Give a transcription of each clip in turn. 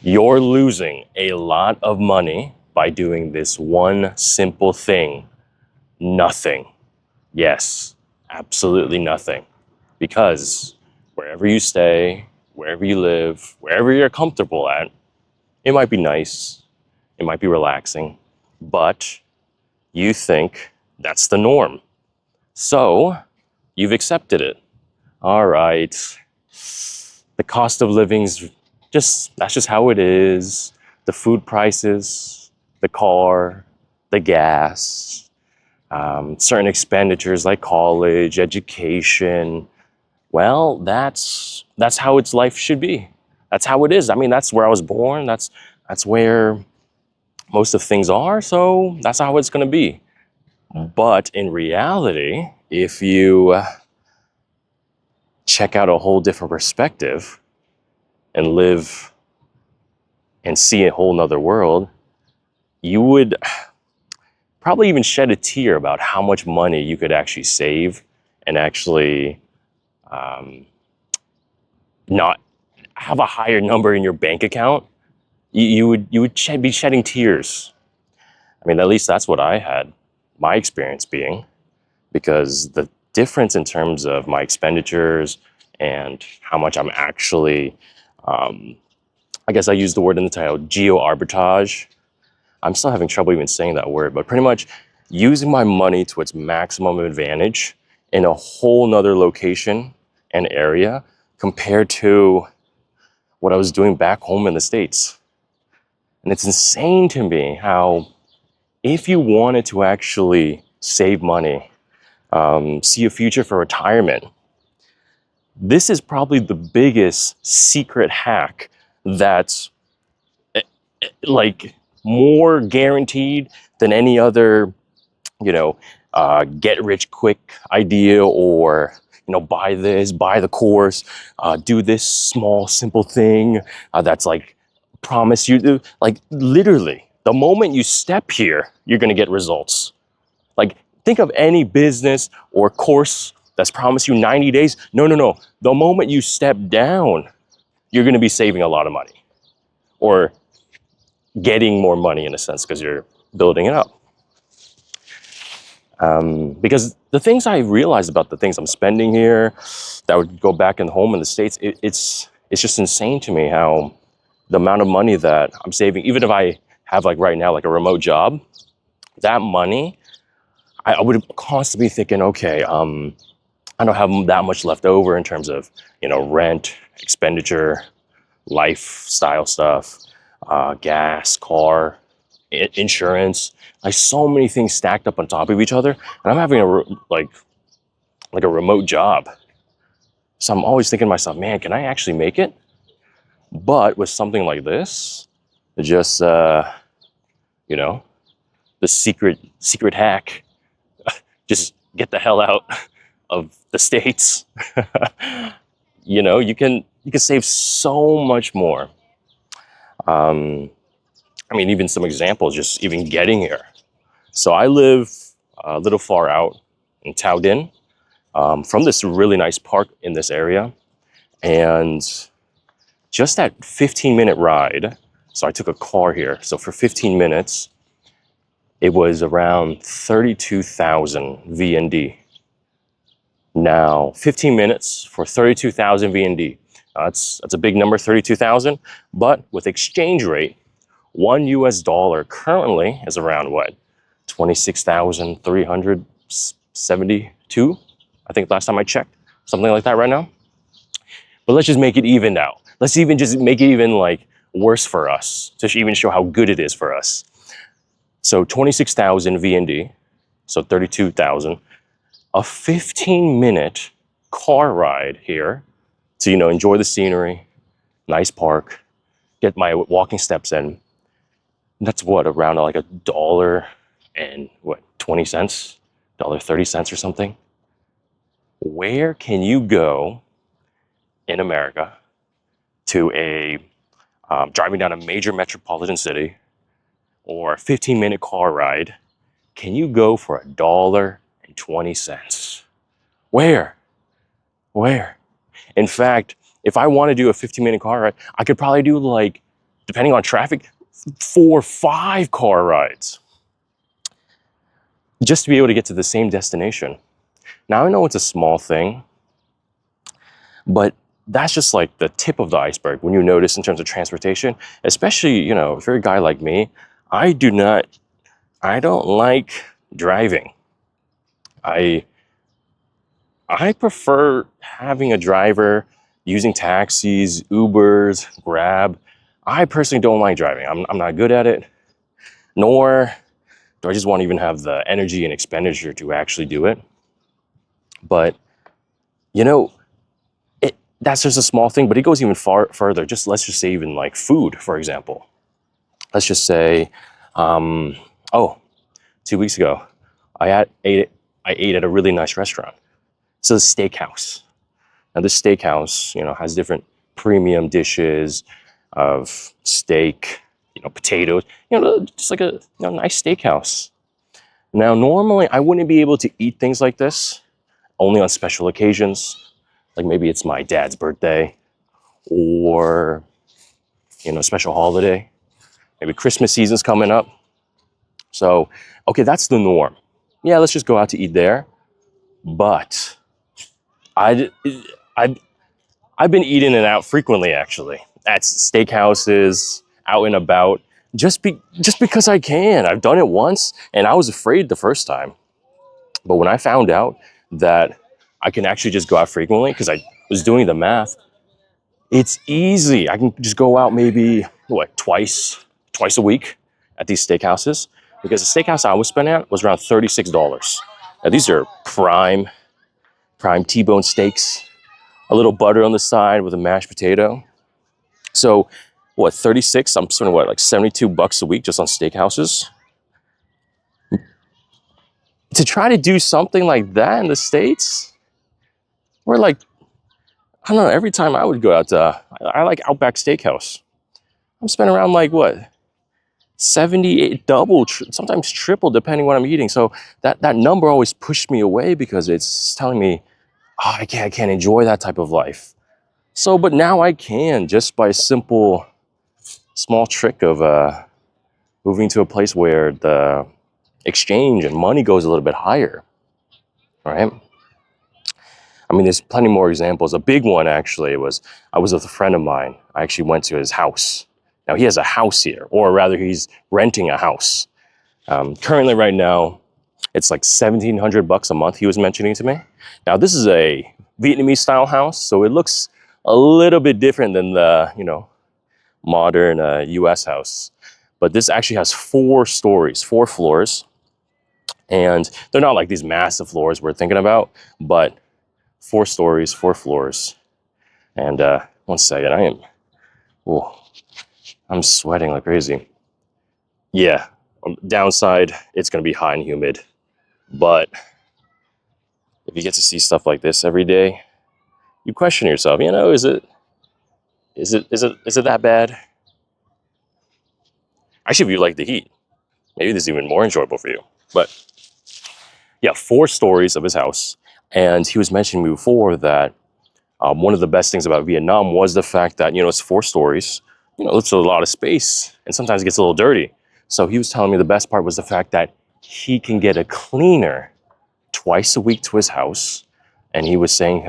You're losing a lot of money by doing this one simple thing. Nothing. Yes, absolutely nothing. Because wherever you stay, wherever you live, wherever you're comfortable at, it might be nice, it might be relaxing, but you think that's the norm. So you've accepted it. All right, the cost of living's that's just how it is. The food prices, the car, the gas, certain expenditures like college, education. Well, that's how its life should be. That's how it is. I mean, that's where I was born. That's where most of things are. So that's how it's going to be. But in reality, if you check out a whole different perspective and live and see a whole nother world, you would probably even shed a tear about how much money you could actually save and actually not have a higher number in your bank account. You would be shedding tears. I mean, at least that's what I had my experience being, because the difference in terms of my expenditures and how much I'm actually, I guess I used the word in the title, geo-arbitrage. I'm still having trouble even saying that word, but pretty much using my money to its maximum advantage in a whole nother location and area compared to what I was doing back home in the States. And it's insane to me how if you wanted to actually save money, see a future for retirement, this is probably the biggest secret hack that's like more guaranteed than any other, get rich quick idea, or buy this, buy the course, do this small simple thing that's like promise you, like literally the moment you step here you're going to get results. Like, think of any business or course that's promised you 90 days. No. The moment you step down, you're going to be saving a lot of money, or getting more money in a sense, because you're building it up. Because the things I realized about the things I'm spending here that would go back in home in the States, it's just insane to me how the amount of money that I'm saving, even if I have like right now, like a remote job, that money, I would constantly be thinking, okay, I don't have that much left over in terms of, rent, expenditure, lifestyle stuff, gas, car, insurance, like so many things stacked up on top of each other. And I'm having like a remote job. So I'm always thinking to myself, man, can I actually make it? But with something like this, just, the secret hack, just get the hell out of the States. You can save so much more. I mean, even some examples, just even getting here. So I live a little far out in Taodin, from this really nice park in this area. And just that 15-minute ride, so I took a car here. So for 15 minutes, it was around 32,000 VND. Now, 15 minutes for 32,000 VND. That's a big number, 32,000. But with exchange rate, $1 currently is around what? 26,372. I think last time I checked, something like that right now. But let's just make it even out. Let's even just make it even like worse for us to even show how good it is for us. So 26,000 VND, so 32,000. A 15-minute car ride here to, enjoy the scenery, nice park, get my walking steps in. That's what, around like $1.20, $1.30 or something. Where can you go in America to driving down a major metropolitan city, or a 15-minute car ride? Can you go for $1.20? Where? In fact, if I want to do a 15-minute car ride, I could probably do like depending on traffic, 4, 5 car rides just to be able to get to the same destination. Now I know it's a small thing, but that's just like the tip of the iceberg when you notice in terms of transportation, especially, you know, if you're a guy like me, I don't like driving. I prefer having a driver, using taxis, Ubers, Grab. I personally don't like driving. I'm not good at it, nor do I just want to even have the energy and expenditure to actually do it. But, you know, that's just a small thing, but it goes even further. Let's just say even like food, for example. Let's just say, 2 weeks ago, I ate at a really nice restaurant. It's a steakhouse. Now this steakhouse, you know, has different premium dishes of steak, you know, potatoes, you know, just like a nice steakhouse. Now, normally I wouldn't be able to eat things like this, only on special occasions. Like maybe it's my dad's birthday or, you know, special holiday. Maybe Christmas season's coming up. So, okay, that's the norm. Yeah, let's just go out to eat there. But I've been eating it out frequently, actually, at steakhouses, out and about, just because I can. I've done it once, and I was afraid the first time. But when I found out that I can actually just go out frequently, because I was doing the math, it's easy. I can just go out maybe, twice a week at these steakhouses, because the steakhouse I was spending at was around $36. Now, these are prime T-bone steaks, a little butter on the side with a mashed potato. So, 36? I'm spending like $72 a week just on steakhouses. To try to do something like that in the States, we're like, I don't know, every time I would go out to, I like Outback Steakhouse. I'm spending around like 78, double, sometimes triple, depending what I'm eating. So that number always pushed me away because it's telling me, I can't enjoy that type of life. So, but now I can, just by a simple, small trick of moving to a place where the exchange and money goes a little bit higher, right? I mean, there's plenty more examples. A big one, actually, was I was with a friend of mine. I actually went to his house. Now, he has a house here, or rather, he's renting a house. Currently, right now, it's like $1,700 a month, he was mentioning to me. Now, this is a Vietnamese-style house, so it looks a little bit different than the, modern U.S. house. But this actually has 4 stories, 4 floors. And they're not like these massive floors we're thinking about, but 4 stories, 4 floors. And 1 second, I'm sweating like crazy. Yeah, downside, it's gonna be hot and humid. But if you get to see stuff like this every day, you question yourself, is it that bad? Actually, if you like the heat, maybe this is even more enjoyable for you. But yeah, 4 stories of his house. And he was mentioning before that one of the best things about Vietnam was the fact that, it's 4 stories, it's a lot of space, and sometimes it gets a little dirty. So he was telling me the best part was the fact that he can get a cleaner twice a week to his house. And he was saying,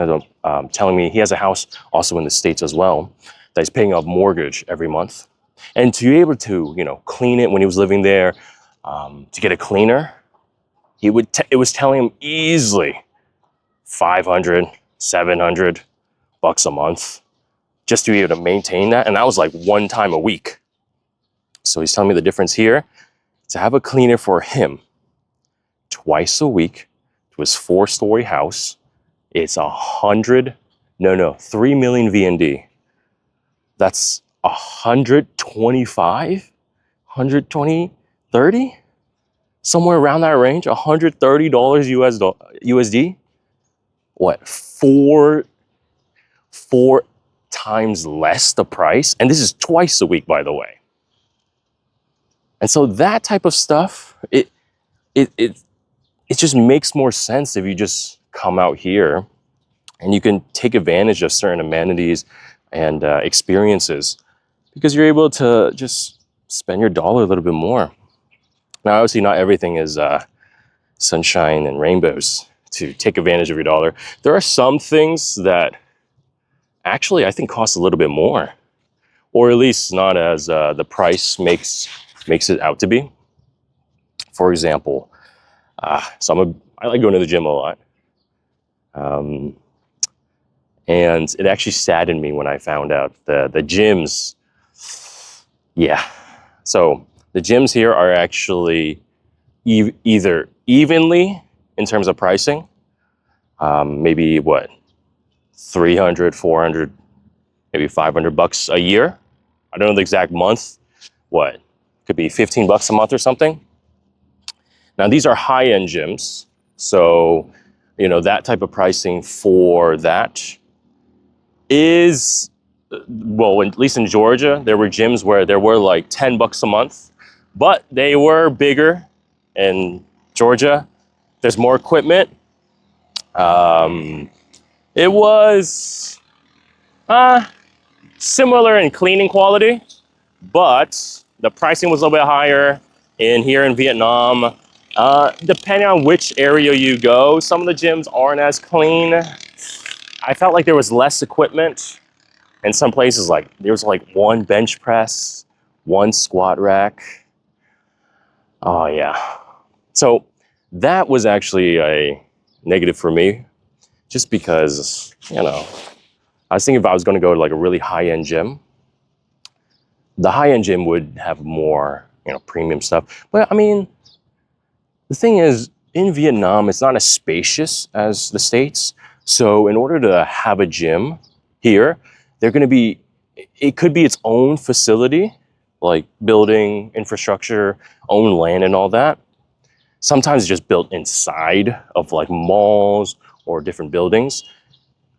telling me he has a house also in the States as well, that he's paying off mortgage every month. And to be able to, clean it when he was living there, to get a cleaner, it was telling him easily $500, $700 a month just to be able to maintain that. And that was like 1 time a week. So he's telling me the difference here, to have a cleaner for him twice a week to his 4-story house, it's 3 million VND. That's 125, 120, 30, somewhere around that range, $130 USD. What, 4 times less the price? And this is twice a week, by the way. And so that type of stuff, it just makes more sense if you just come out here and you can take advantage of certain amenities and experiences. because you're able to just spend your dollar a little bit more. Now, obviously, not everything is sunshine and rainbows to take advantage of your dollar. There are some things that actually I think cost a little bit more, or at least not as the price makes it out to be. For example, I like going to the gym a lot. And it actually saddened me when I found out the gyms. Yeah. So the gyms here are actually either evenly in terms of pricing, maybe what, 300, 400, maybe $500 a year. I don't know the exact month. What, could be $15 a month or something. Now these are high-end gyms. So, you know, that type of pricing for that is, well, at least in Georgia, there were gyms where there were like $10 a month, but they were bigger. In Georgia, there's more equipment. It was similar in cleaning quality, but the pricing was a little bit higher here in Vietnam. Depending on which area you go, some of the gyms aren't as clean. I felt like there was less equipment. In some places, like there was like one bench press, one squat rack. Oh yeah. So that was actually a negative for me, just because, you know, I was thinking if I was going to go to like a really high-end gym, the high-end gym would have more, you know, premium stuff. But I mean, the thing is, in Vietnam, it's not as spacious as the States. So in order to have a gym here, they're going to be, it could be its own facility, like building, infrastructure, own land and all that. Sometimes it's just built inside of like malls or different buildings,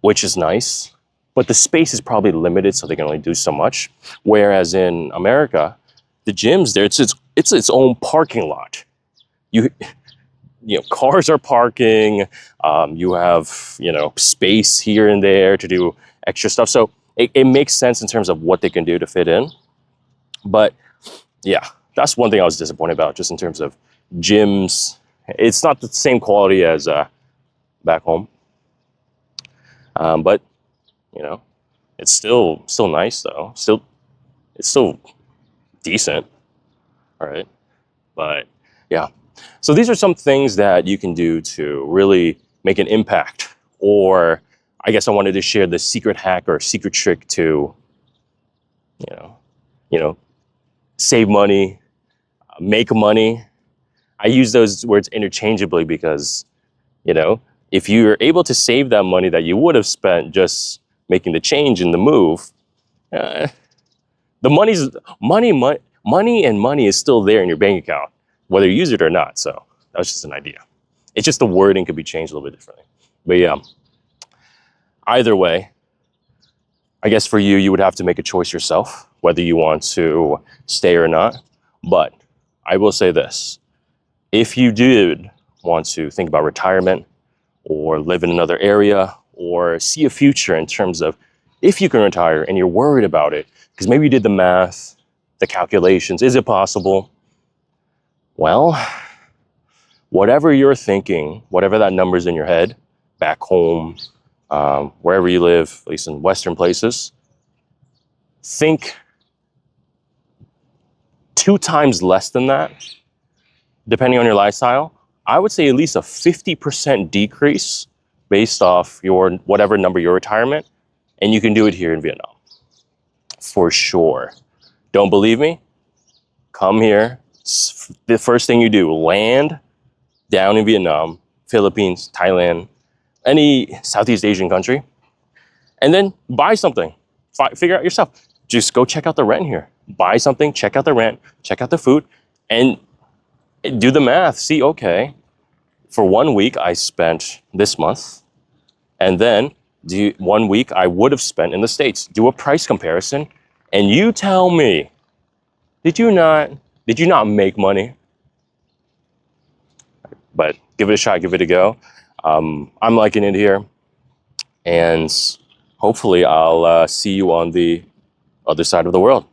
which is nice. But the space is probably limited, so they can only do so much. Whereas in America, the gyms there, it's its own parking lot. You know, cars are parking. You have, you know, space here and there to do extra stuff. So it makes sense in terms of what they can do to fit in. But yeah, that's one thing I was disappointed about, just in terms of gyms. It's not the same quality as back home. But you know, it's still nice though. It's still decent. All right. But yeah. So these are some things that you can do to really make an impact. Or I guess I wanted to share the secret hack or secret trick to, you know, save money, make money. I use those words interchangeably because, you know, if you're able to save that money that you would have spent just making the change in the move, the money is still there in your bank account, whether you use it or not. So that was just an idea. It's just the wording could be changed a little bit differently. But yeah, either way, I guess for you, you would have to make a choice yourself, whether you want to stay or not. But I will say this, if you did want to think about retirement or live in another area or see a future in terms of if you can retire and you're worried about it, because maybe you did the math, the calculations, is it possible? Well, whatever you're thinking, whatever that number's in your head, back home, wherever you live, at least in Western places, think 2 times less than that, depending on your lifestyle. I would say at least a 50% decrease based off your whatever number your retirement, and you can do it here in Vietnam, for sure. Don't believe me? Come here. The first thing you do, land down in Vietnam, Philippines, Thailand, any Southeast Asian country, and then buy something. Figure out yourself. Just go check out the rent here. Buy something, check out the rent, check out the food, and do the math. See, okay, for 1 week I spent this month, and then 1 week I would have spent in the States. Do a price comparison, and you tell me, did you not make money? But give it a shot, give it a go. I'm liking it here, and hopefully I'll see you on the other side of the world.